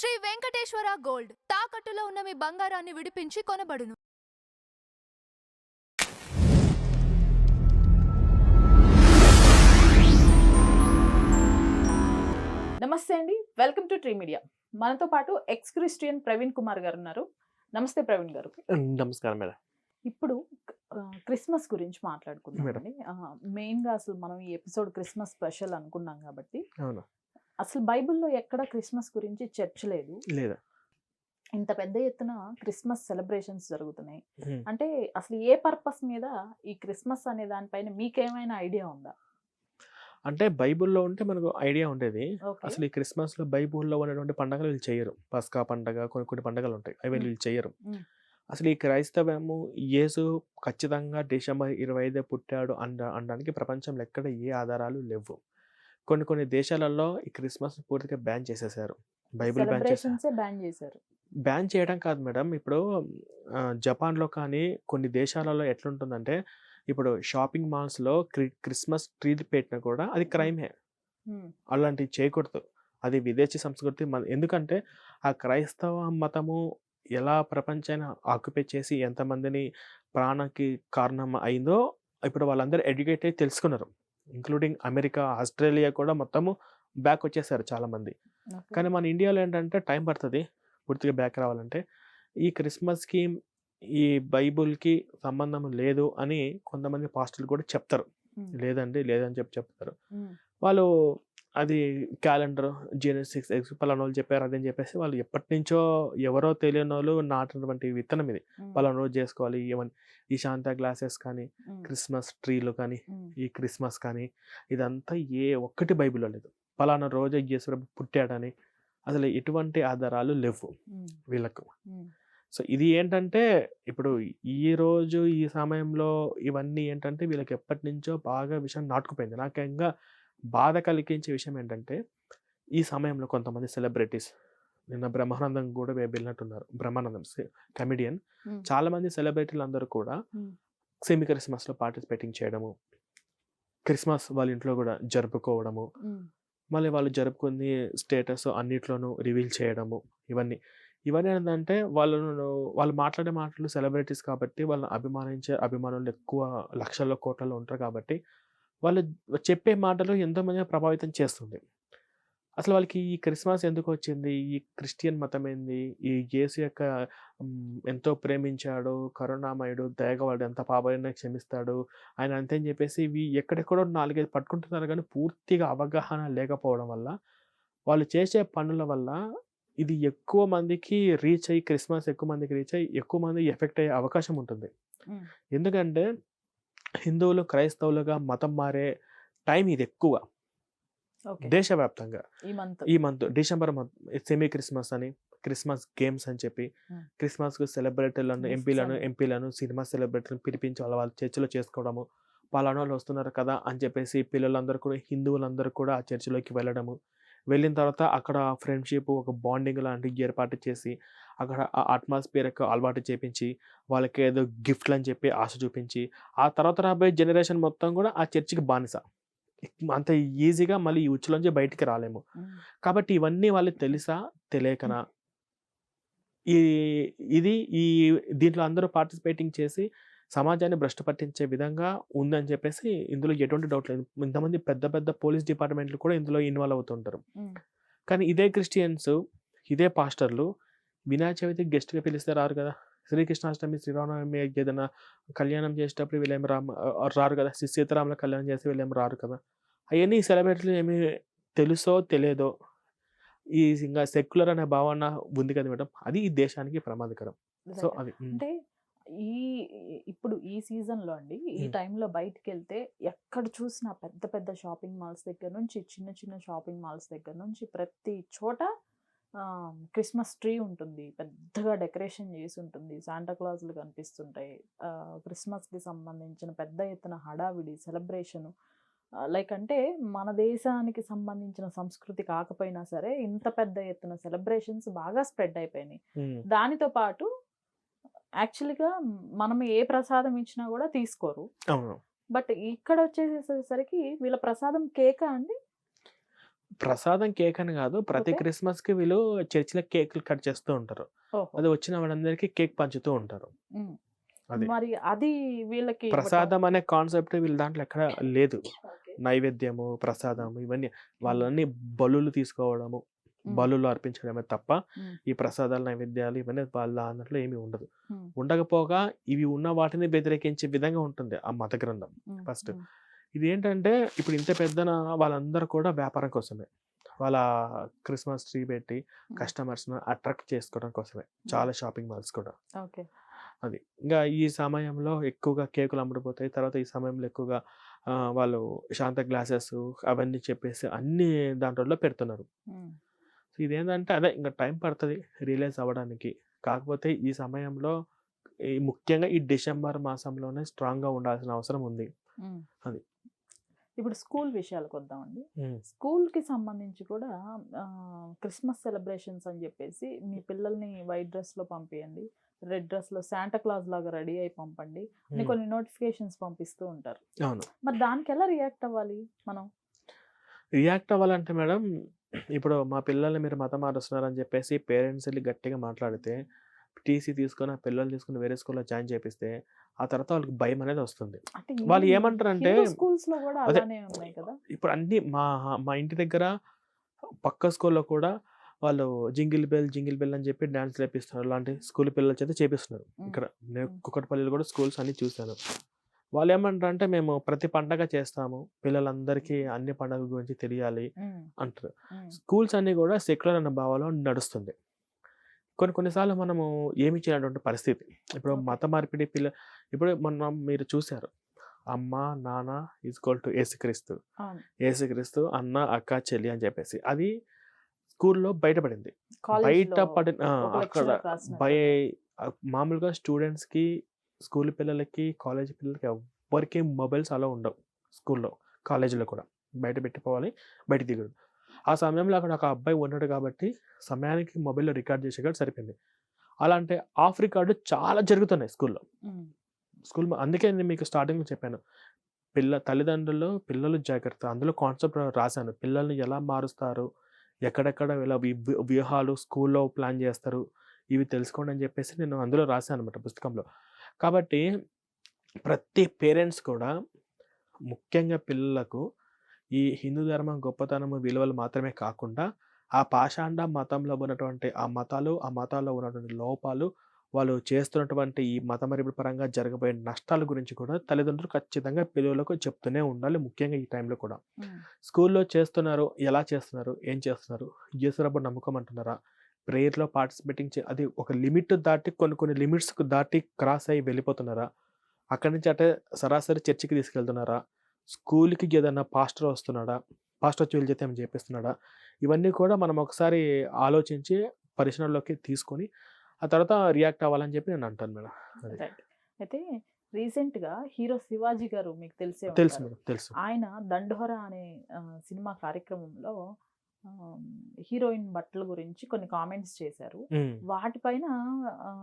Shri Venkateswara gold తాకట్టులో ఉన్న మీ బంగారాన్ని విడిపించి కొనబడును. నమస్తే అండి, వెల్కమ్ టు ట్రీ మీడియా. మనతో పాటు ఎక్స్ క్రిస్టియన్ ప్రవీణ్ కుమార్ గారు ఉన్నారు. నమస్తే ప్రవీణ్ గారు. నమస్కారం మేడం. ఇప్పుడు క్రిస్మస్ గురించి మాట్లాడుకుందామండి. మెయిన్ గా అసలు మనం ఈ ఎపిసోడ్ క్రిస్మస్ స్పెషల్ అనుకున్నాం కాబట్టి అవును. అసలు బైబిల్లో ఎక్కడ క్రిస్మస్ గురించి చర్చ లేదు. లేదా ఇంత పెద్ద ఎత్తున క్రిస్మస్ సెలబ్రేషన్స్ జరుగుతున్నాయి అంటే అసలు ఏ పర్పస్ మీద ఈ క్రిస్మస్ అనే దానిపైన మీకేమైనా ఐడియా ఉందా? అంటే బైబుల్లో ఉంటే మనకు ఐడియా ఉండేది. Okay. అసలు ఈ క్రిస్మస్ లో బైబుల్లో ఉన్నటువంటి పండుగలు వీళ్ళు చేయరు. పస్కా పండగ, కొన్ని పండుగలు ఉంటాయి, అవి వీళ్ళు చేయరు. అసలు ఈ క్రైస్తవము యేసు ఖచ్చితంగా డిసెంబర్ 25 పుట్టాడు అనడానికి ప్రపంచంలో ఎక్కడ ఏ ఆధారాలు లేవు. కొన్ని దేశాలలో ఈ క్రిస్మస్ పూర్తిగా బ్యాన్ చేసేసారు. బైబిల్ బ్యాన్ చేశారు. బ్యాన్ చేయడం కాదు మేడం. ఇప్పుడు జపాన్లో కానీ కొన్ని దేశాలలో ఎట్లుంటుందంటే, ఇప్పుడు షాపింగ్ మాల్స్లో క్రిస్మస్ ట్రీ పెట్టినా కూడా అది క్రైమే. అలాంటివి చేయకూడదు. అది విదేశీ సంస్కృతి. ఎందుకంటే ఆ క్రైస్తవ మతము ఎలా ప్రపంచాన్ని ఆక్యుపై చేసి ఎంతమందిని ప్రాణానికి కారణం అయిందో ఇప్పుడు వాళ్ళందరూ ఎడ్యుకేట్ అయి తెలుసుకున్నారు. ఇంక్లూడింగ్ అమెరికా, ఆస్ట్రేలియా కూడా మొత్తము బ్యాక్ వచ్చేసారు చాలామంది. కానీ మన ఇండియాలో ఏంటంటే టైం పడుతుంది పూర్తిగా బ్యాక్ రావాలంటే. ఈ క్రిస్మస్కి ఈ బైబుల్కి సంబంధం లేదు అని కొంతమంది పాస్టర్లు కూడా చెప్తారు. లేదని చెప్తారు. వాళ్ళు అది క్యాలెండర్ జెనెసిస్ పలానా వాళ్ళు చెప్పారు అదని చెప్పేసి వాళ్ళు ఎప్పటి నుంచో ఎవరో తెలియని వాళ్ళు నాటినటువంటి విత్తనం ఇది. పలానా రోజు చేసుకోవాలి. ఈ శాంతా గ్లాసెస్ కానీ, క్రిస్మస్ ట్రీలు కానీ, ఈ క్రిస్మస్ కానీ ఇదంతా ఏ ఒక్కటి బైబిల్లో లేదు. పలానా రోజు యేసు పుట్టాడని అసలు ఎటువంటి ఆధారాలు లేవు వీళ్ళకు. సో ఇది ఏంటంటే ఇప్పుడు ఈ రోజు ఈ సమయంలో ఇవన్నీ ఏంటంటే వీళ్ళకి ఎప్పటి నుంచో బాగా విషయం నాటుకుపోయింది. నాకు ఇంకా బాధ కలిగించే విషయం ఏంటంటే ఈ సమయంలో కొంతమంది సెలబ్రిటీస్, నిన్న బ్రహ్మానందం కూడా వెళ్ళినట్టున్నారు. బ్రహ్మానందం కమెడియన్. చాలా మంది సెలబ్రిటీలు అందరూ కూడా సెమీ క్రిస్మస్లో పార్టిసిపేటింగ్ చేయడము, క్రిస్మస్ వాళ్ళ ఇంట్లో కూడా జరుపుకోవడము, మళ్ళీ వాళ్ళు జరుపుకుని స్టేటస్ అన్నిట్లోనూ రివీల్ చేయడము, ఇవన్నీ ఏంటంటే వాళ్ళు మాట్లాడే మాటలు సెలబ్రిటీస్ కాబట్టి వాళ్ళని అభిమానించే అభిమానులు ఎక్కువ లక్షల్లో కోట్లలో ఉంటారు కాబట్టి వాళ్ళు చెప్పే మాటలు ఎంతోమంది ప్రభావితం చేస్తుంది. అసలు వాళ్ళకి ఈ క్రిస్మస్ ఎందుకు వచ్చింది, ఈ క్రిస్టియన్ మతం ఏంది, ఈ యేసు యొక్క ఎంతో ప్రేమించాడు, కరుణామయుడు, దయగలవాడు, ఎంత పాపమైనా క్షమిస్తాడు ఆయన అంతే అని చెప్పేసి ఇవి ఎక్కడెక్కడో 4-5 పట్టుకుంటున్నారు. కానీ పూర్తిగా అవగాహన లేకపోవడం వల్ల వాళ్ళు చేసే పనుల వల్ల ఇది ఎక్కువ మందికి రీచ్ అయ్యి క్రిస్మస్ ఎక్కువ మందికి రీచ్ అయ్యి ఎక్కువ మంది ఎఫెక్ట్ అయ్యే అవకాశం ఉంటుంది. ఎందుకంటే హిందువులు క్రైస్తవులుగా మతం మారే టైం ఇది ఎక్కువ దేశవ్యాప్తంగా. ఈ month December month semi Christmas అని, క్రిస్మస్ గేమ్స్ అని చెప్పి క్రిస్మస్కు సెలబ్రిటీలను ఎంపీలను సినిమా సెలబ్రిటీలను పిలిపించి వాళ్ళ చర్చిలో చేసుకోవడము, పలానా వాళ్ళు వస్తున్నారు కదా అని చెప్పేసి పిల్లలందరూ కూడా హిందువులందరూ కూడా ఆ చర్చిలోకి వెళ్ళడము, వెళ్ళిన తర్వాత అక్కడ ఫ్రెండ్షిప్ ఒక బాండింగ్ లాంటివి ఏర్పాటు చేసి అక్కడ ఆ అట్మాస్ఫియర్ అలవాటు చేపించి వాళ్ళకి ఏదో గిఫ్ట్లు అని చెప్పి ఆశ చూపించి ఆ తర్వాత రాబోయే జనరేషన్ మొత్తం కూడా ఆ చర్చికి బానిస. అంత ఈజీగా మళ్ళీ ఈ ఉచ్చులోంచి బయటికి రాలేము. కాబట్టి ఇవన్నీ వాళ్ళకి తెలుసా తెలియకనా ఈ దీంట్లో అందరూ పార్టిసిపేటింగ్ చేసి సమాజాన్ని భ్రష్టు పట్టించే విధంగా ఉందని చెప్పేసి ఇందులో ఎటువంటి డౌట్ లేదు. ఇంతమంది పెద్ద పోలీస్ డిపార్ట్మెంట్లు కూడా ఇందులో ఇన్వాల్వ్ అవుతుంటారు. కానీ ఇదే క్రిస్టియన్స్, ఇదే పాస్టర్లు వినాయక చవితి గెస్ట్గా పిలిస్తే రారు కదా. శ్రీకృష్ణాష్టమి, శ్రీరామనవమి ఏదైనా కళ్యాణం చేసేటప్పుడు వీళ్ళేమి రారు కదా. సీతారాముల కళ్యాణం చేస్తే వీళ్ళేమి రారు కదా. అవన్నీ సెలబ్రిటీలు ఏమి తెలుసో తెలియదో ఈ ఇంకా సెక్యులర్ అనే భావన ఉంది కదా మేడం, అది ఈ దేశానికి ప్రమాదకరం. సో అది అంటే ఇప్పుడు ఈ సీజన్ లో అండి, ఈ టైంలో బయటికి వెళ్తే ఎక్కడ చూసినా పెద్ద షాపింగ్ మాల్స్ దగ్గర నుంచి చిన్న షాపింగ్ మాల్స్ దగ్గర నుంచి ప్రతి చోట క్రిస్మస్ ట్రీ ఉంటుంది, పెద్దగా డెకరేషన్ చేసి ఉంటుంది, శాంటా క్లాజులు కనిపిస్తుంటాయి. క్రిస్మస్కి సంబంధించిన పెద్ద ఎత్తున హడావిడి సెలబ్రేషన్. లైక్ అంటే మన దేశానికి సంబంధించిన సంస్కృతి కాకపోయినా సరే ఇంత పెద్ద ఎత్తున సెలబ్రేషన్స్ బాగా స్ప్రెడ్ అయిపోయినాయి. దానితో పాటు యాక్చువల్గా మనం ఏ ప్రసాదం ఇచ్చినా కూడా తీసుకోరు. బట్ ఇక్కడ వచ్చేసేసరికి వీళ్ళ ప్రసాదం కేకా అండి. ప్రసాదం కేక్ అని కాదు, ప్రతి ఓకే. క్రిస్మస్‌కి వీళ్ళు చర్చిలో కేకులు కట్ చేస్తూ ఉంటారు. ఓహో! అది వచ్చిన వాళ్ళందరికీ కేక్ పంచుతూ ఉంటారు. హ్మ్. అది. మరి అది వీళ్ళకి ఇవ్వటం. ప్రసాదం అనే కాన్సెప్ట్ వీళ్ళ దాంట్లో ఎక్కడ లేదు. ఓకే. నైవేద్యము, ప్రసాదం ఇవన్నీ వాళ్ళన్నీ బలులు తీసుకోవడము, హ్మ్. బలులు అర్పించడమే తప్ప హ్మ్. ఈ ప్రసాదాలు, నైవేద్యాలు ఇవన్నీ వాళ్ళ దాంట్లో ఏమీ ఉండదు. హ్మ్. ఉండకపోగా ఇవి ఉన్న వాటిని వ్యతిరేకించే విధంగా ఉంటుంది ఆ మత గ్రంథం హ్మ్. ఫస్ట్. హ్మ్. ఇదేంటంటే ఇప్పుడు ఇంత పెద్దన వాళ్ళందరూ కూడా వ్యాపారం కోసమే. వాళ్ళ క్రిస్మస్ ట్రీ పెట్టి హ్మ్. కస్టమర్స్‌ని అట్రాక్ట్ చేసుకోవడం కోసమే. హ్మ్. చాలా షాపింగ్ మాల్స్ కూడా. ఓకే. అది. ఇంగా ఈ సమయంలో ఎక్కువగా కేకులు అమ్ముడుపోతాయి. తర్వాత ఈ సమయంలో ఎక్కువగా వాళ్ళు శాంతా గ్లాసెస్ అవన్నీ చెప్పేసి అన్నీ దాంట్లో పెడుతున్నారు. హ్మ్. సో, ఇదేందంటే అదే ఇంక టైం పడతది రియలైజ్ అవ్వడానికి. కాకపోతే ఈ సమయంలో ముఖ్యంగా ఈ డిసెంబర్ మాసంలోనే స్ట్రాంగ్‌గా ఉండాల్సిన అవసరం ఉంది. హ్మ్. అది. ఇప్పుడు స్కూల్ విషయాలకొద్దామండి. హ్మ్. స్కూల్‌కి సంబంధించి కూడా క్రిస్మస్ సెలబ్రేషన్స్ అని జెప్పేసి మీ పిల్లల్ని వైట్ డ్రెస్‌లో పంపియండి. రెడ్ డ్రెస్‌లో శాంటా క్లాస్ లాగా రెడీ అయ్యి పంపండి అని హ్మ్. కొన్ని నోటిఫికేషన్స్ పంపిస్తూ ఉంటారు. అవును. మరి దానికెలా రియాక్ట్ అవ్వాలి మనం? రియాక్ట్ అవ్వాలంటే మేడం, ఇప్పుడు మా పిల్లల్ని మీరు మతం మారుస్తున్నారని చెప్పేసి పేరెంట్స్ ఎళ్లి గట్టిగా మాట్లాడితే, టీసీ తీసుకొని ఆ పిల్లల్ని తీసుకొని వేరే స్కూల్‌లో జాయిన్ చేపిస్తే, ఆ తర్వాత వాళ్ళకి భయమనేది వస్తుంది. అంటే వాళ్ళు ఈవెన్ ఏమంటారంటే హిందూ స్కూల్స్‌లో గూడా అదే అలానే ఉన్నాయి కదా! ఇప్పుడు అన్నీ మా ఇంటి దగ్గర పక్క స్కూల్‌లో కూడా వాళ్ళు జింగిల్ బెల్ అని చెప్పి డాన్స్‌లేపిస్తున్నారు. ఇలాంటి స్కూల్ పిల్లల చేత చేపిస్తున్నారు. హ్మ్. ఇక్కడ నేను హ్మ్. కూకట్పల్లిలో కూడా స్కూల్స్ అన్నీ చూసాను. వాళ్ళేమంటారంటే, "మేము ప్రతి పండగ చేస్తాము. పిల్లలందరికీ అన్ని పండుగల గురించి తెలియాలి" హ్మ్. అంటారు. హ్మ్. స్కూల్స్ అన్నీ కూడా సెక్యులర్ అన్న భావనలో నడుస్తుంది. కొన్ని కొన్ని సార్లు మనము ఏమి చేయనటువంటి పరిస్థితి. ఇప్పుడు ఓకే. మత మార్పిడి ఇప్పుడు మొన్న మీరు చూసారు. అమ్మ, నాన్న ఈక్వల్ టు యేసుక్రీస్తు. అవును. యేసుక్రీస్తు అన్న, అక్క, చెల్లి అని చెప్పేసి. అది స్కూల్‌లో బయటపడింది. బయట కాలేజ్‌లో పడిన ఒక అక్కడ లెక్చరర్ బై రాసినట్టున్నారు. మామూలుగా స్టూడెంట్స్‌కి, స్కూల్ పిల్లలకి, కాలేజీ పిల్లలకి ఎవ్వరికీ మొబైల్స్ అలో ఉండవు స్కూల్‌లో, కాలేజీలో కూడా. బయట పెట్టిపోవాలి, బయట దిగదు. ఆ సమయంలో అక్కడ ఒక అబ్బాయి ఉన్నాడు కాబట్టి, సమయానికి మొబైల్‌లో రికార్డ్ చేసేగాడు సరిపోయింది. అలాంటి ఆఫ్ రికార్డ్ చాలా జరుగుతున్నాయి స్కూల్‌లో. హ్మ్. అందుకే నేను మీకు స్టార్టింగ్‌లో చెప్పాను. తల్లిదండ్రులు, పిల్లలు జాగ్రత్త. అందులో కాన్సెప్ట్ రాసాను. పిల్లల్ని ఎలా మారుస్తారు? ఎక్కడెక్కడ ఇలా వ్యూహాలు స్కూల్‌లో ప్లాన్ చేస్తారు. ఇవి తెలుసుకోండి అని చెప్పేసి నేను అందులో రాసానన్నమాట పుస్తకంలో. కాబట్టి ప్రతి పేరెంట్స్ కూడా ముఖ్యంగా పిల్లలకు ఈ హిందూ ధర్మం గొప్పతనము, విలువలు మాత్రమే కాకుండా, ఆ పాషాండ మతంలో ఉన్నటువంటి ఆ మతాల్లో ఉన్నటువంటి లోపాలు, వాళ్ళు చేస్తున్నటువంటి ఈ మతమరుపు పరంగా జరగబోయే నష్టాల గురించి కూడా తల్లిదండ్రులు ఖచ్చితంగా పిల్లలకు చెప్తూనే ఉండాలి. ముఖ్యంగా ఈ టైంలో కూడా. హ్మ్. స్కూల్‌లో చేస్తున్నారు, ఎలా చేస్తున్నారు? ఏం చేస్తున్నారు? యేసురబ్బు నమ్మకం అంటున్నారా? ప్రేయర్‌లో పార్టిసిపేటింగ్ అది ఒక లిమిట్ దాటి కొన్ని కొన్ని లిమిట్స్‌కు దాటి క్రాస్ అయ్యి వెళ్ళిపోతున్నారా? అక్కడి నుంచి అటే సరాసరి చర్చికి తీసుకెళ్తున్నారా? స్కూల్‌కి ఏదన్నా పాస్టర్ వస్తున్నాడా? పాస్టర్ వచ్చి వీళ్ళ చేత ఏమైనా చేపిస్తున్నాడా? ఇవన్నీ కూడా మనం ఒకసారి ఆలోచించి పరిశీలనలోకి తీసుకొని, ఆ తర్వాత రియాక్ట్ అవ్వాలని చెప్పి నేను అంటాను మేడం. అది. రైట్. అయితే రీసెంట్‌గా హీరో 'శివాజీ' గారు మీకు తెలిసే తెలుసు ఉంటారు. మేడం. తెలుసు. ఆయన 'దండోర' అనే సినిమా కార్యక్రమంలో ఆహ్, హీరోయిన్ బట్టల గురించి కొన్ని కామెంట్స్ చేశారు. హ్మ్. వాటిపైన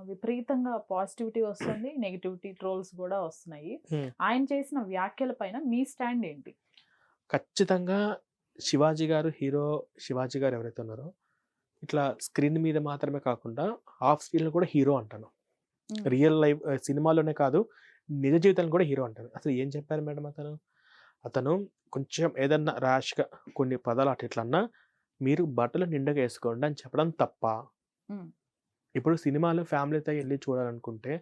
విపరీతంగా పాజిటివిటీ వస్తుంది. నెగటివిటీ ట్రోల్స్ గూడా వస్తున్నాయి. హ్మ్. ఆయన చేసిన వ్యాఖ్యల పైన మీ స్టాండ్ ఏంటి? ఖచ్చితంగా శివాజీ గారు ఎవరైతే ఉన్నారో, ఇట్లా స్క్రీన్ మీద మాత్రమే కాకుండా, ఆఫ్ స్క్రీన్‌లో కూడా హీరో అంటాను. హ్మ్. రియల్ లైఫ్ సినిమాలోనే కాదు, నిజ జీవితంలో కూడా హీరో అంటారు. అసలు ఏం చెప్పారు మేడం అతను? అతను కొంచెం ఏదన్నా ర్యాష్‌గా కొన్ని పదాలు అటు ఇట్లా అన్నా, మీరు బట్టలు నిండుగా ఏసుకోండి అని చెప్పడం తప్పా? హ్మ్. ఇప్పుడు సినిమాలు ఫ్యామిలీతో ఎళ్లి చూడాలనుకుంటే,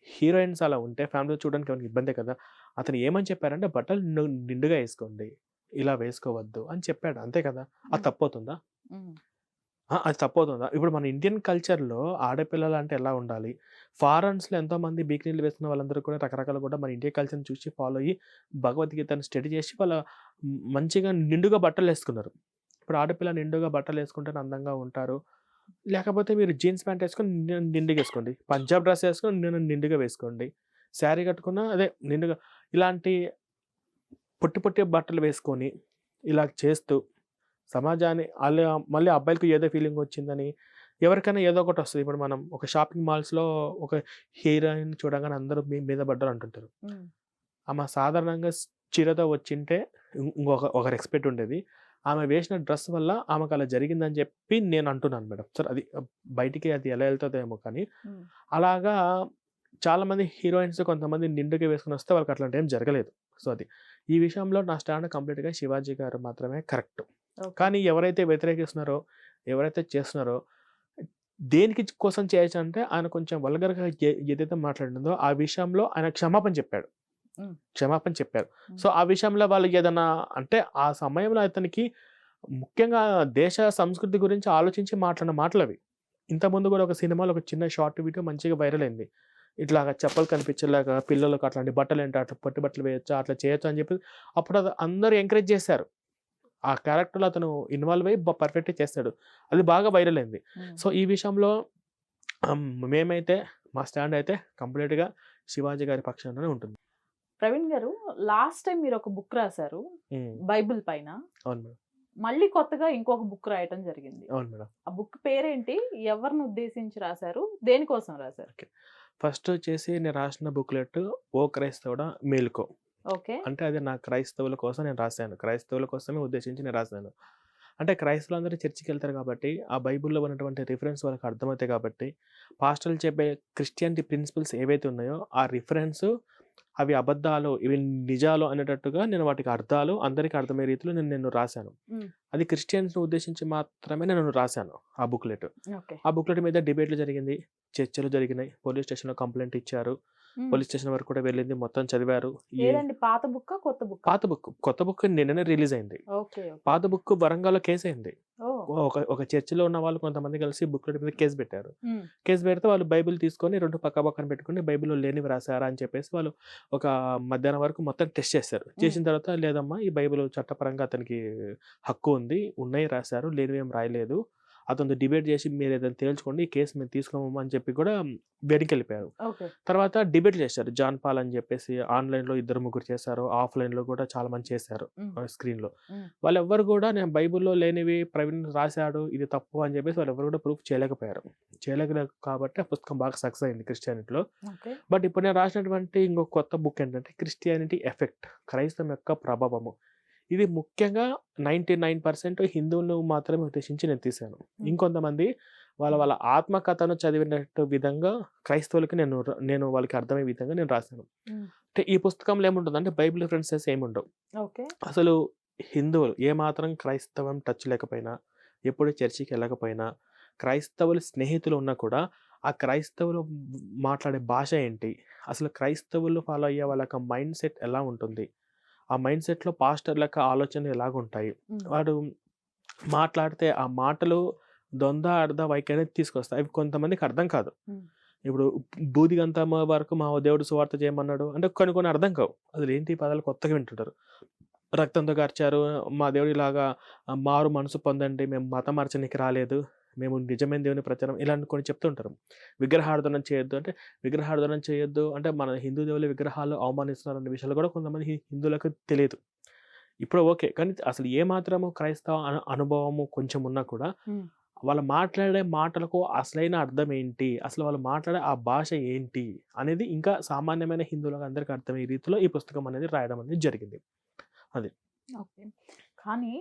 హీరోయిన్స్ అలా ఉంటే ఫ్యామిలీతో చూడడానికి ఏమైనా ఇబ్బందే కదా! అతను ఏమని చెప్పారంటే, బట్టలు నిండుగా ఏసుకోండి. ఇలా వేసుకోవద్దు అని చెప్పాడు. అంతే కదా! అది హ్మ్. తప్పవుతుందా? హ్మ్. అది తప్పవుతుందా? ఇప్పుడు మన ఇండియన్ కల్చర్‌లో ఆడపిల్లలంటే ఎలా ఉండాలి? ఫారెన్స్‌లో ఎంతోమంది బికినీలు వేసుకున్న వాళ్ళందరూ కూడా రకరకాలుగా కూడా మన ఇండియన్ కల్చర్‌ని చూసి ఫాలో అయ్యి, భగవద్గీతను స్టడీ చేసి మంచిగా నిండుగా బట్టలేసుకున్నారు. ఇప్పుడు ఆడపిల్ల నిండుగా బట్టలేసుకుంటేనే అందంగా ఉంటారు. లేకపోతే మీరు జీన్స్ ప్యాంట్ ఏసుకొని నిండుగా ఏసుకోండి. పంజాబ్ డ్రెస్ ఏసుకొని నిండుగా వేసుకోండి. శారీ కట్టుకున్న అదే నిండుగా ఇలాంటి పొట్టి పొట్టి బట్టలు వేసుకొని, ఇలా చేస్తూ సమాజాన్ని మళ్ళీ అబ్బాయిలకి ఏదో ఫీలింగొచ్చిందని ఎవరికైనా ఏదో ఒకటొస్తది. ఇప్పుడు మనం ఒక షాపింగ్ మాల్స్‌లో ఒక హీరోయిన్ చూడంగానే అందరూ మీద పడ్డారు అంటుంటారు. హ్మ్. ఆమె సాధారణంగా చీరతో వచ్చింటే ఒక రెస్పెక్ట్ ఉండేది. ఆమె వేసిన డ్రెస్ వల్ల ఆమెకు అలా జరిగిందని చెప్పి నేను అంటున్నాను మేడం. సరే అది బయటికి అది ఎలా వెళ్తుందేమో కానీ అలాగా చాలామంది హీరోయిన్స్ కొంతమంది నిండుగా వేసుకొని వస్తే వాళ్ళకి అట్లాంటి ఏం జరగలేదు. సో అది ఈ విషయంలో నా స్టాండ్ కంప్లీట్గా శివాజీ గారు మాత్రమే కరెక్ట్. కానీ ఎవరైతే వ్యతిరేకిస్తున్నారో ఎవరైతే చేస్తున్నారో దేనికి కోసం చేయొచ్చు అంటే ఆయన కొంచెం వల్గర్గా ఏదైతే మాట్లాడిందో ఆ విషయంలో ఆయన క్షమాపణ చెప్పారు. సో ఆ విషయంలో వాళ్ళు ఏదైనా అంటే ఆ సమయంలో అతనికి ముఖ్యంగా దేశ సంస్కృతి గురించి ఆలోచించి మాట్లాడిన మాటలు అవి. ఇంతకుముందు కూడా ఒక సినిమాలో ఒక చిన్న షార్ట్ వీడియో మంచిగా వైరల్ అయింది. ఇట్లాగా చెప్పలు కనిపించేలాగా పిల్లలకు అట్లాంటి బట్టలు ఏంటి, అట్లా పొట్టి బట్టలు వేయొచ్చా, అట్లా చేయొచ్చు అని చెప్పి అప్పుడు అది అందరూ ఎంకరేజ్ చేశారు. ఆ క్యారెక్టర్లో అతను ఇన్వాల్వ్ అయ్యి పర్ఫెక్ట్గా చేస్తాడు. అది బాగా వైరల్ అయింది. సో ఈ విషయంలో మేమైతే మా స్టాండ్ అయితే కంప్లీట్గా శివాజీ గారి పక్షంలోనే ఉంటుంది. ప్రవీణ్ గారు, లాస్ట్ టైం మీరు ఒక బుక్ రాశారు బైబిల్ పైన. అవును మేడం. మళ్ళీ కొత్తగా ఇంకొక బుక్ రాయటం జరిగింది. అవును మేడం. ఆ బుక్ పేరేంటి, ఎవరిని ఉద్దేశించి రాశారు, దేనికోసం రాశారు? ఫస్ట్ వచ్చేసి నేను రాసిన బుక్లెట్ ఓ క్రైస్తవుడా మేలుకో. ఓకే. అంటే అది నా క్రైస్తవుల కోసం నేను రాశాను. క్రైస్తవుల కోసమే ఉద్దేశించి నేను రాశాను. అంటే క్రైస్తవులందరూ చర్చికి వెళ్తారు కాబట్టి ఆ బైబిల్లో ఉన్నటువంటి రిఫరెన్స్ వాళ్ళకి అర్థమవుతాయి కాబట్టి పాస్టర్లు చెప్పే క్రిస్టియానిటీ ప్రిన్సిపల్స్ ఏవైతే ఉన్నాయో ఆ రిఫరెన్స్ అవి అబద్ధాలు ఇవి నిజాలు అనేటట్టుగా నేను వాటికి అర్థాలు అందరికీ అర్థమయ్యే రీతిలో నేను రాశాను. అది క్రిస్టియన్స్ని ఉద్దేశించి మాత్రమే నేను రాశాను ఆ బుక్లెట్. ఆ బుక్లెట్ మీద డిబేట్లు జరిగింది, చర్చలు జరిగినాయి, పోలీస్ స్టేషన్లో కంప్లైంట్ ఇచ్చారు, పోలీస్ స్టేషన్ వరకు కూడా వెళ్ళింది, మొత్తం చదివారు. పాత బుక్ కొత్త బుక్? పాత బుక్. కొత్త బుక్ నిన్ననే రిలీజ్ అయింది. పాత బుక్ వరంగల్లో కేసు అయింది. ఒక చర్చిలో ఉన్న వాళ్ళు కొంతమంది కలిసి బుక్లెట్ మీద కేసు పెట్టారు. కేసు పెడితే వాళ్ళు బైబిల్ తీసుకొని రెండు పక్కన పెట్టుకుని బైబిల్లో లేనివి రాశారా అని చెప్పేసి వాళ్ళు ఒక మధ్యాహ్నం వరకు మొత్తం టెస్ట్ చేశారు. చేసిన తర్వాత లేదమ్మా ఈ బైబిల్ చట్టపరంగా అతనికి హక్కు ఉంది, ఉన్నాయి రాశారు, లేనివి ఏం రాయలేదు, అతను డిబేట్ చేసి మీరు ఏదైనా తేల్చుకోండి, ఈ కేసు మేము తీసుకోమమ్మా అని చెప్పి కూడా వెనక్కి వెళ్ళిపోయారు. తర్వాత డిబేట్ చేశారు. జాన్ పాల్ అని చెప్పేసి ఆన్లైన్లో 2-3 చేశారు, ఆఫ్లైన్లో కూడా చాలా మంది చేశారు స్క్రీన్లో. వాళ్ళు ఎవ్వరు కూడా నేను బైబిల్లో లేనివి ప్రవీణ్ రాశాడు ఇది తప్పు అని చెప్పేసి వాళ్ళు ఎవరు కూడా ప్రూఫ్ చేయలేకపోయారు. కాబట్టి ఆ పుస్తకం బాగా సక్సెస్ అయింది క్రిస్టియానిటీలో. బట్ ఇప్పుడు నేను రాసినటువంటి ఇంకొక కొత్త బుక్ ఏంటంటే క్రిస్టియానిటీ ఎఫెక్ట్, క్రైస్తవం యొక్క ప్రభావము. ఇది ముఖ్యంగా 99% హిందువులను మాత్రమే ఉద్దేశించి నేను తీశాను. ఇంకొంతమంది వాళ్ళ ఆత్మకథను చదివినట్టు విధంగా క్రైస్తవులకి నేను వాళ్ళకి అర్థమయ్యే విధంగా నేను రాశాను. అంటే ఈ పుస్తకంలో ఏముంటుంది అంటే బైబిల్ రిఫరెన్సెస్ ఏముండవు. అసలు హిందువులు ఏమాత్రం క్రైస్తవం టచ్ లేకపోయినా, ఎప్పుడు చర్చికి వెళ్ళకపోయినా, క్రైస్తవులు స్నేహితులు ఉన్నా కూడా ఆ క్రైస్తవులు మాట్లాడే భాష ఏంటి, అసలు క్రైస్తవులు ఫాలో అయ్యే వాళ్ళ మైండ్ సెట్ ఎలా ఉంటుంది, ఆ మైండ్ సెట్లో పాస్టర్ లెక్క ఆలోచనలు ఎలాగుంటాయి, వాడు మాట్లాడితే ఆ మాటలు దొంద అర్ధ వైఖరి తీసుకొస్తాయి. అవి కొంతమందికి అర్థం కాదు. ఇప్పుడు బూదిగంతమ్మ వరకు మా దేవుడు సువార్త చేయమన్నాడు అంటే కొన్ని అర్థం కావు. అసలు ఏంటి పదాలు కొత్తగా వింటుంటారు. రక్తంతో కార్చారు, మా దేవుడు ఇలాగా మారు మనసు పొందండి, మేము మతం మార్చడానికి రాలేదు, మేము నిజమైన దేవుని ప్రచారం, ఇలాంటి కొన్ని చెప్తుంటారు. విగ్రహార్థనం చేయొద్దు అంటే మన హిందూ దేవుల విగ్రహాలు అవమానిస్తున్నారు అనే విషయాలు కూడా కొంతమంది హిందువులకు తెలియదు. ఇప్పుడు ఓకే, కానీ అసలు ఏమాత్రము క్రైస్తవ అనుభవము కొంచెం ఉన్నా కూడా వాళ్ళు మాట్లాడే మాటలకు అసలైన అర్థం ఏంటి, అసలు వాళ్ళు మాట్లాడే ఆ భాష ఏంటి అనేది ఇంకా సామాన్యమైన హిందువులకు అందరికీ అర్థమయ్యే రీతిలో ఈ పుస్తకం అనేది రాయడం అనేది జరిగింది. అది ఓకే. కానీ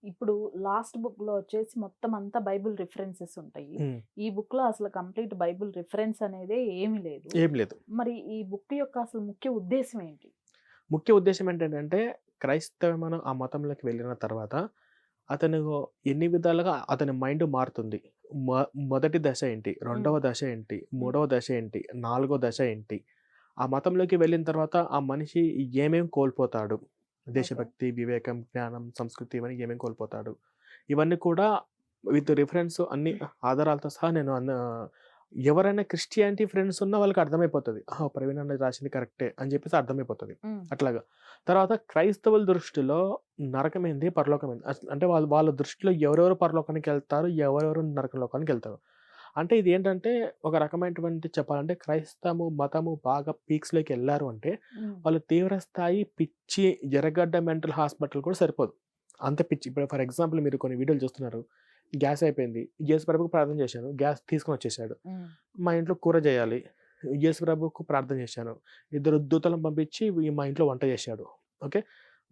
ఇప్పుడు లాస్ట్ బుక్ లో వచ్చేసి మొత్తం అంతా బైబిల్ రిఫరెన్సెస్ ఉంటాయి. ఈ బుక్ లో అసలు కంప్లీట్ బైబిల్ రిఫరెన్స్ అనేది ఏమీ లేదు. మరి ఈ బుక్ యొక్క అసలు ముఖ్య ఉద్దేశం ఏంటి? ముఖ్య ఉద్దేశం ఏంటంటే క్రైస్తవమైన ఆ మతంలోకి వెళ్ళిన తర్వాత అతను ఎన్ని విధాలుగా అతని మైండ్ మారుతుంది. మొదటి దశ ఏంటి, రెండవ దశ ఏంటి, మూడవ దశ ఏంటి, నాలుగో దశ ఏంటి, ఆ మతంలోకి వెళ్ళిన తర్వాత ఆ మనిషి ఏమేం కోల్పోతాడు, దేశభక్తి, వివేకం, జ్ఞానం, సంస్కృతి ఇవన్నీ ఏమేమి కోల్పోతాడు, ఇవన్నీ కూడా విత్ రిఫరెన్స్ అన్ని ఆధారాలతో సహా నేను ఎవరైనా క్రిస్టియానిటీ ఫ్రెండ్స్ ఉన్నా వాళ్ళకి అర్థమైపోతుంది, ప్రవీణ్ అన్నది రాసింది కరెక్టే అని చెప్పేసి అర్థమైపోతుంది. అట్లాగా తర్వాత క్రైస్తవుల దృష్టిలో నరకమైంది, పరలోకమైంది అంటే వాళ్ళ దృష్టిలో ఎవరెవరు పరలోకానికి వెళ్తారు, ఎవరెవరు నరకలోకానికి వెళ్తారు. అంటే ఇది ఏంటంటే ఒక రకమైనటువంటి చెప్పాలంటే క్రైస్తవ మతము బాగా పీక్స్లోకి వెళ్ళారు అంటే వాళ్ళు తీవ్ర స్థాయి పిచ్చి ఎర్రగడ్డ మెంటల్ హాస్పిటల్ కూడా సరిపోదు, అంత పిచ్చి. ఇప్పుడు ఫర్ ఎగ్జాంపుల్ మీరు కొన్ని వీడియోలు చూస్తున్నారు, గ్యాస్ అయిపోయింది, యేసు ప్రభుకు ప్రార్థన చేశాను, గ్యాస్ తీసుకొని వచ్చేసాడు, మా ఇంట్లో కూర చేయాలి, యేసు ప్రభుకు ప్రార్థన చేశాను, 2 దూతలను పంపించి మా ఇంట్లో వంట చేశాడు. ఓకే,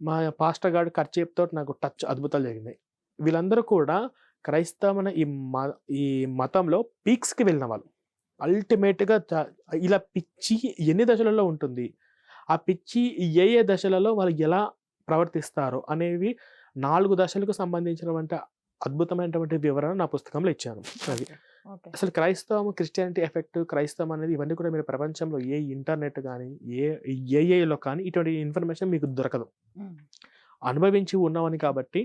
మా పాస్టర్ గారు ఖర్చీపుతో నాకు టచ్ అద్భుతాలు జరిగినాయి. వీళ్ళందరూ కూడా క్రైస్తవమైన ఈ మతంలో పీక్స్‌కి వెళ్ళిన వాళ్ళు. అల్టిమేట్‌గా ఇలా పిచ్చి ఎన్ని దశలలో ఉంటుంది? ఆ పిచ్చి ఏ దశలలో వాళ్ళు ఎలా ప్రవర్తిస్తారు అనేవి 4 దశలకు సంబంధించినటువంటి అద్భుతమైనటువంటి వివరణ నా పుస్తకంలో ఇచ్చాను. అది. ఓకే. అసలు క్రైస్తవం, క్రిస్టియానిటీ ఎఫెక్ట్, క్రైస్తవం అనేది ఇవన్నీ కూడా మీరు ప్రపంచంలో ఏ ఇంటర్నెట్ గానీ, ఏఐలో కానీ ఇటువంటి ఇన్ఫర్మేషన్ మీకు దొరకదు. హ్మ్. అనుభవించి ఉన్నవని కాబట్టి,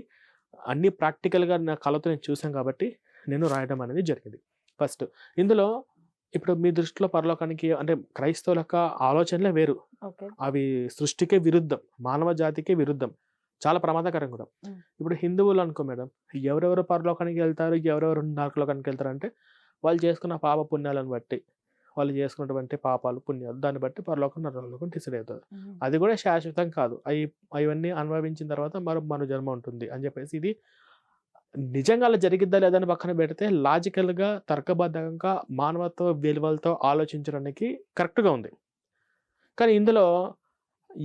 అన్నీ ప్రాక్టికల్‌గా నా కళ్ళతో నేను చూసాను కాబట్టి, నేను రాయడం అనేది జరిగింది. ఫస్ట్ ఇందులో ఇప్పుడు మీ దృష్టిలో పరలోకానికి అంటే క్రైస్తవుల యొక్క ఆలోచనలే వేరు. ఓకే. అవి సృష్టికే విరుద్ధం. మానవ జాతికే విరుద్ధం. చాలా ప్రమాదకరం కూడా. హ్మ్. ఇప్పుడు హిందువులు అనుకో మేడం, ఎవరెవరు పరలోకానికి వెళ్తారు, ఎవరెవరు నరకలోకానికి వెళ్తారంటే, వాళ్ళు చేసుకున్న పాప పుణ్యాలను బట్టి, వాళ్ళు చేసుకున్నటువంటి పాపాలు, పుణ్యాలు దాన్ని బట్టి పరలోకం, నరకలోకం డిసైడ్ అవుతది. హ్మ్. అది కూడా శాశ్వతం కాదు. అవన్నీ అనుభవించిన తర్వాత మరో జన్మ ఉంటుంది అని చెప్పేసి ఇది నిజంగా అలా జరిగిద్దా లేదా అని పక్కన పెడితే లాజికల్‌గా, తర్కబద్ధంగా, మానవత్వ విలువలతో ఆలోచించడానికి కరెక్ట్‌గా ఉంది. కానీ ఇందులో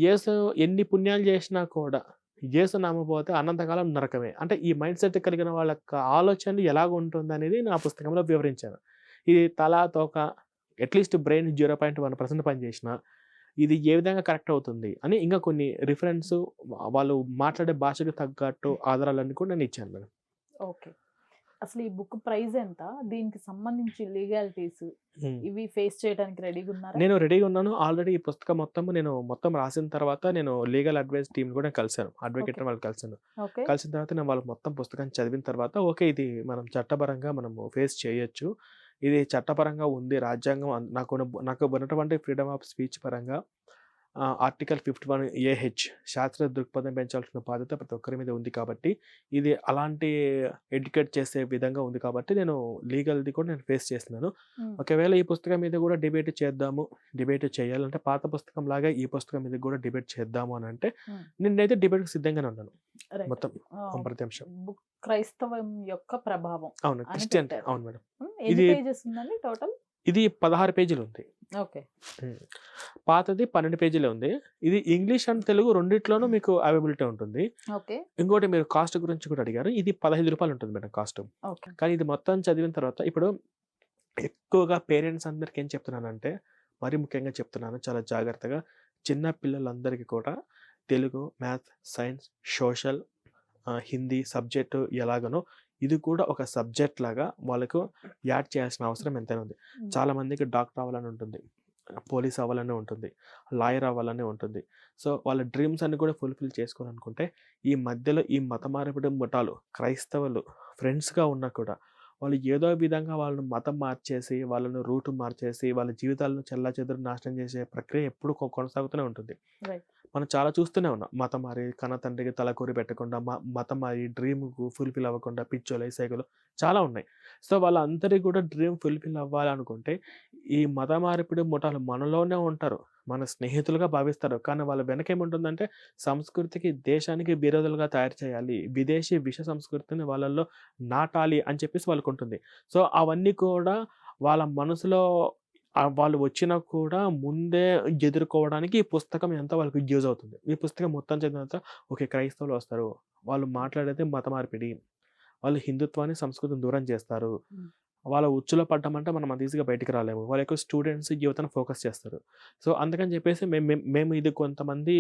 యేసు ఎన్ని పుణ్యాలు చేసినా కూడా యేసు నమ్మకపోతే అనంతకాలం నరకమే. అంటే ఈ మైండ్ సెట్ కలిగిన వాళ్ళ యొక్క ఆలోచన ఎలాగుంటుందనేది నా పుస్తకంలో వివరించాను. ఇది తలా, తోక అట్‌లీస్ట్ బ్రెయిన్ 0.1% పనిచేసినా ఇది ఏ విధంగా కరెక్ట్ అవుతుంది అని ఇంకా కొన్ని రిఫరెన్స్ వాళ్ళు మాట్లాడే భాషకు తగ్గట్టు ఆధారాలన్నీ కూడా నేను ఇచ్చాను మేడం. ఓకే. అసలు ఈ బుక్ ప్రైస్ ఎంత? దీనికి సంబంధించి లీగాలిటీస్ ఇవి ఫేస్ చేయడానికి రెడీగా ఉన్నారా? నేను రెడీగా ఉన్నాను. ఆల్రెడీ ఈ పుస్తకం మొత్తం రాసిన తర్వాత నేను లీగల్ అడ్వైస్ టీమ్‌ని కూడా కలిసాను. Advocate okay. వాళ్ళు కలిసాను. ఓకే. కలిసిన తర్వాత నేను వాళ్ళకి మొత్తం పుస్తకాన్ని చదివిన తర్వాత ఓకే. ఇది మనం చట్టపరంగా మనము ఫేస్ చేయొచ్చు. ఇది చట్టపరంగా ఉంది. రాజ్యాంగం నాకు ఉన్నటువంటి ఫ్రీడమ్ ఆఫ్ స్పీచ్ పరంగా ఆర్టికల్ 51 ఏహెచ్ శాస్త్రీయ దృక్పథం పెంచాల్సిన బాధ్యత ప్రతి ఒక్కరి మీద ఉంది కాబట్టి, ఇది అలాంటి ఎడ్యుకేట్ చేసే విధంగా ఉంది కాబట్టి నేను లీగల్‌ది కూడా నేను ఫేస్ చేస్తున్నాను. హ్మ్. ఒకవేళ ఈ పుస్తకం మీద కూడా డిబేట్ చేద్దాము, డిబేట్ చేయాలంటే పాత పుస్తకం లాగా ఈ పుస్తకం మీద కూడా డిబేట్ చేద్దాము అనంటే, హ్మ్. నేనైతే డిబేట్‌కి సిద్ధంగానే ఉన్నాను. రైట్. మొత్తం ప్రతి అంశం. బుక్ క్రైస్తవం యొక్క ప్రభావం అవును. అని క్రిస్టియన్ పెట్టారు. అవును మేడం. ఎన్ని ఇది పేజెస్ ఉందండి టోటల్? ఇది 16 పేజీలు ఉంది. ఓకే. పాతది 12 పేజీలే ఉంది. ఇది ఇంగ్లీష్ అండ్ తెలుగు రెండిట్లోనూ మీకు అవైలబిలిటీ ఉంటుంది. ఓకే. ఇంకోటి మీరు కాస్ట్ గురించి కూడా అడిగారు. ఇది రూ. 15 ఉంటుంది మేడం కాస్ట్. ఓకే. కానీ ఇది మొత్తం చదివిన తర్వాత ఇప్పుడు ఎక్కువగా పేరెంట్స్ అందరికి ఏం చెప్తున్నానంటే, మరీ ముఖ్యంగా చెప్తున్నాను చాలా జాగ్రత్తగా, చిన్న పిల్లలందరికీ కూడా Telugu, maths, science, social, Hindi subject ఎలాగనో ఇది కూడా ఒక సబ్జెక్ట్ లాగా వాళ్ళకు యాడ్ చేయాల్సిన అవసరం ఎంతైనా ఉంది. చాలా మందికి డాక్టర్ అవ్వాలని ఉంటుంది, పోలీస్ అవ్వాలని ఉంటుంది, లాయర్ అవ్వాలని ఉంటుంది. సో వాళ్ళ డ్రీమ్స్ అన్ని కూడా ఫుల్ఫిల్ చేసుకోవాలనుకుంటే ఈ మధ్యలో ఈ మత మార్పిడి ముఠాలు క్రైస్తవులు ఫ్రెండ్స్‌గా ఉన్నా కూడా వాళ్ళు ఏదో విధంగా వాళ్ళని మతం మార్చేసి, వాళ్ళని రూట్ మార్చేసి, వాళ్ళ జీవితాలను చెల్లాచెదురు నాశనం చేసే ప్రక్రియ ఎప్పుడు కొనసాగుతూనే ఉంటుంది. రైట్. మనం చాలా చూస్తూనే ఉన్నాం. మతం మారి కన్న తండ్రికి తలకొరి పెట్టకుండా, మతం మారి డ్రీమ్‌కు ఫుల్‌ఫిల్ అవ్వకుండా పిచ్చోలు, సైకోలు చాలా ఉన్నాయి. సో వాళ్ళందరికీ కూడా డ్రీమ్ ఫుల్‌ఫిల్ అవ్వాలనుకుంటే ఈ మత మార్పిడి ముఠాలు మనలోనే ఉంటారు. మన స్నేహితులుగా భావిస్తారు. కానీ వాళ్ళ వెనక ఏముంటుందంటే సంస్కృతికి, దేశానికి విరోధులుగా తయారు చేయాలి. విదేశీ విష సంస్కృతిని వాళ్ళల్లో నాటాలి అని చెప్పేసి వాళ్ళకుంటుంది. సో అవన్నీ కూడా వాళ్ళ మనసులో వాళ్ళు వచ్చినా కూడా ముందే ఎదుర్కోవడానికి ఈ పుస్తకం ఎంతో వాళ్ళకి యూజ్ అవుతుంది. ఈ పుస్తకం మొత్తం చదివిన తర్వాత ఓకే. క్రైస్తవులు వస్తారు. వాళ్ళు మాట్లాడేది మత మార్పిడి. వాళ్ళు హిందుత్వాన్ని, సంస్కృతిని దూరం చేస్తారు. హ్మ్. వాళ్ళ ఉచ్చులో పడ్డామంటే మనం అంత ఈజీగా బయటికి రాలేము. వాళ్ళ యొక్క స్టూడెంట్స్ యువతను ఫోకస్ చేస్తారు. సో అందుకని చెప్పేసి మేము ఇది కొంతమంది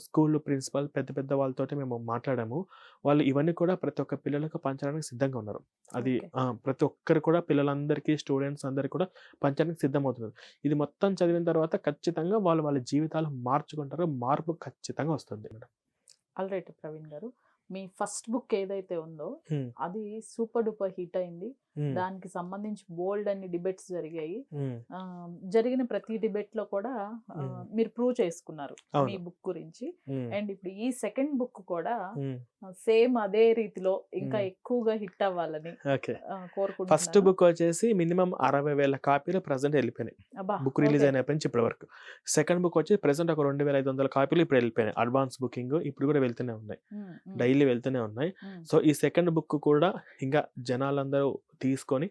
స్కూల్ ప్రిన్సిపల్ పెద్ద వాళ్ళతోటి మేము మాట్లాడాము. వాళ్ళు ఇవన్నీ కూడా ప్రతి ఒక్క పిల్లలకు పంచడానికి సిద్ధంగా ఉన్నారు. అది ఓకే. ప్రతి ఒక్కరు కూడా పిల్లలందరికీ, స్టూడెంట్స్ అందరికి కూడా పంచడానికి సిద్ధమవుతున్నారు. ఇది మొత్తం చదివిన తర్వాత ఖచ్చితంగా వాళ్ళ జీవితాలు మార్చుకుంటారు. మార్పు ఖచ్చితంగా వస్తుంది మేడం. ఆల్రైట్ ప్రవీణ్ గారు, మీ ఫస్ట్ బుక్ ఏదైతే ఉందో హ్మ్. అది సూపర్ డూపర్ హిట్ అయింది. హ్మ్. దానికి సంబంధించి బోల్డ్ అన్ని డిబేట్స్ జరిగాయి. హ్మ్. జరిగిన ప్రతి డిబేట్ లో కూడా మీరు ప్రూవ్ చేసుకున్నారు మీ అవును. బుక్ గురించి. హ్మ్. అండ్ ఇప్పుడు ఈ సెకండ్ బుక్ కూడా హ్మ్. సేమ్ అదే రీతిలో ఇంకా హ్మ్. ఎక్కువగా హిట్ అవ్వాలని ఓకే. ఫస్ట్ కోరుకుంటున్నాను. బుక్ వచ్చేసి మినిమం 60,000 కాపీలు ప్రెజెంట్ వెళ్ళిపోయినాయి. అబ్బా. Book release okay. అయినప్పటి నుంచి ఇప్పటి వరకు. సెకండ్ బుక్ వచ్చి ప్రెజెంట్ ఒక 2,500 కాపీలు ఇప్పుడు వెళ్ళిపోయినాయి. అడ్వాన్స్ బుకింగ్ ఇప్పుడు కూడా వెళ్తూనే ఉన్నాయి. డైలీ వెళ్తూనే ఉన్నాయి. సో ఈ సెకండ్ బుక్ కూడా ఇంకా జనాలందరూ తీసుకొని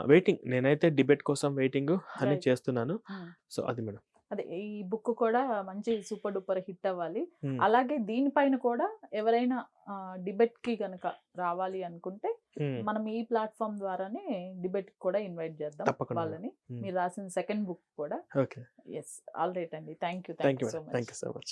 వెయిటింగ్. నేనైతే డిబేట్ కోసం వెయిటింగ్ అని రైట్. చేస్తున్నాను. సో అది మేడం. అదే ఈ బుక్ కూడా మంచి సూపర్ డూపర్ హిట్ అవ్వాలి. ఉమ్, అలాగే దీనిపైన కూడా ఎవరైనా డిబేట్ కి గనక రావాలి అనుకుంటే ఉమ్, మనం ఈ ప్లాట్ఫామ్ ద్వారానే డిబేట్ కూడా ఇన్వైట్ చేద్దాం తప్పకుండా. వాళ్ళని. ఉమ్, మీరు రాసిన సెకండ్ బుక్ కూడా. ఓకే, ఎస్, ఆల్ రైట్ అండి. Thank you thank you so madam, much. Thank you so much.